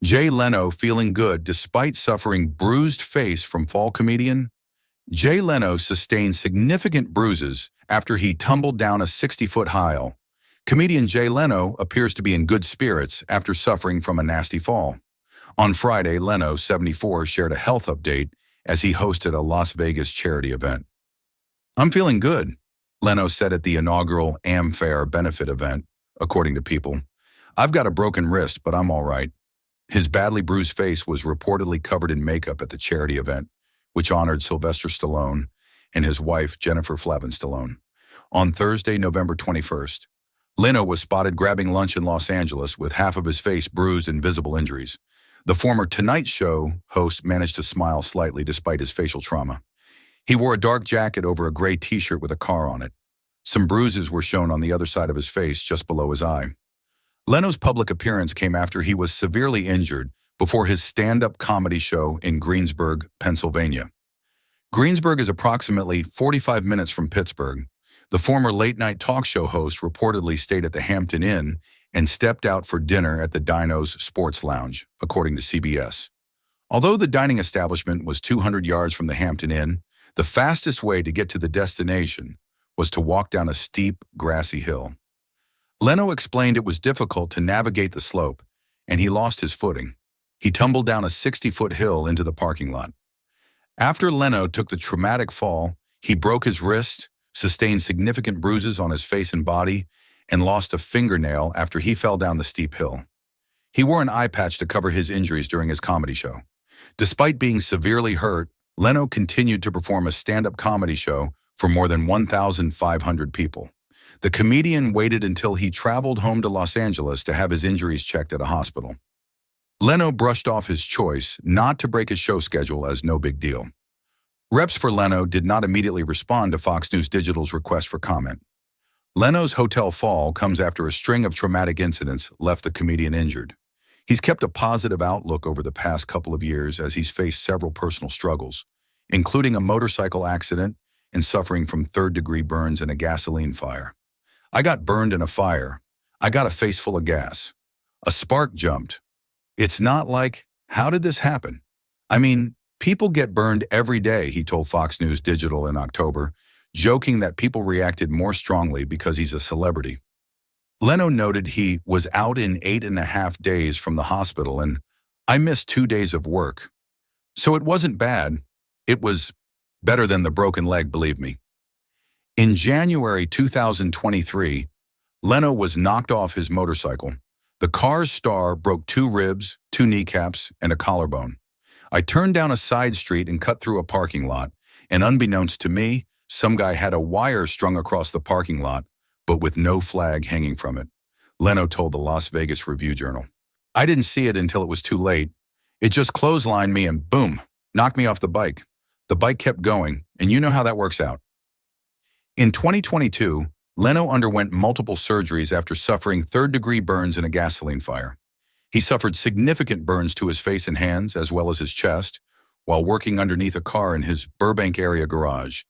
Jay Leno feeling good despite suffering bruised face from fall comedian? Jay Leno sustained significant bruises after he tumbled down a 60-foot aisle. Comedian Jay Leno appears to be in good spirits after suffering from a nasty fall. On Friday, Leno, 74, shared a health update as he hosted a Las Vegas charity event. "I'm feeling good," Leno said at the inaugural Fair benefit event, according to People. "I've got a broken wrist, but I'm all right." His badly bruised face was reportedly covered in makeup at the charity event, which honored Sylvester Stallone and his wife, Jennifer Flavin Stallone. On Thursday, November 21st, Leno was spotted grabbing lunch in Los Angeles with half of his face bruised and visible injuries. The former Tonight Show host managed to smile slightly despite his facial trauma. He wore a dark jacket over a gray t-shirt with a car on it. Some bruises were shown on the other side of his face, just below his eye. Leno's public appearance came after he was severely injured before his stand-up comedy show in Greensburg, Pennsylvania. Greensburg is approximately 45 minutes from Pittsburgh. The former late-night talk show host reportedly stayed at the Hampton Inn and stepped out for dinner at the Dino's Sports Lounge, according to CBS. Although the dining establishment was 200 yards from the Hampton Inn, the fastest way to get to the destination was to walk down a steep, grassy hill. Leno explained it was difficult to navigate the slope, and he lost his footing. He tumbled down a 60-foot hill into the parking lot. After Leno took the traumatic fall, he broke his wrist, sustained significant bruises on his face and body, and lost a fingernail after he fell down the steep hill. He wore an eye patch to cover his injuries during his comedy show. Despite being severely hurt, Leno continued to perform a stand-up comedy show for more than 1,500 people. The comedian waited until he traveled home to Los Angeles to have his injuries checked at a hospital. Leno brushed off his choice not to break his show schedule as no big deal. Reps for Leno did not immediately respond to Fox News Digital's request for comment. Leno's hotel fall comes after a string of traumatic incidents left the comedian injured. He's kept a positive outlook over the past couple of years as he's faced several personal struggles, including a motorcycle accident and suffering from third-degree burns in a gasoline fire. "I got burned in a fire. I got a face full of gas. A spark jumped. It's not like, how did this happen? I mean, people get burned every day," he told Fox News Digital in October, joking that people reacted more strongly because he's a celebrity. Leno noted he was out in 8.5 days from the hospital and, "I missed 2 days of work. So it wasn't bad. It was better than the broken leg, believe me." In January 2023, Leno was knocked off his motorcycle. The car's star broke 2 ribs, 2 kneecaps, and a collarbone. "I turned down a side street and cut through a parking lot, and unbeknownst to me, some guy had a wire strung across the parking lot, but with no flag hanging from it," Leno told the Las Vegas Review-Journal. "I didn't see it until it was too late. It just clotheslined me and boom, knocked me off the bike. The bike kept going, and you know how that works out." In 2022, Leno underwent multiple surgeries after suffering third-degree burns in a gasoline fire. He suffered significant burns to his face and hands, as well as his chest, while working underneath a car in his Burbank area garage.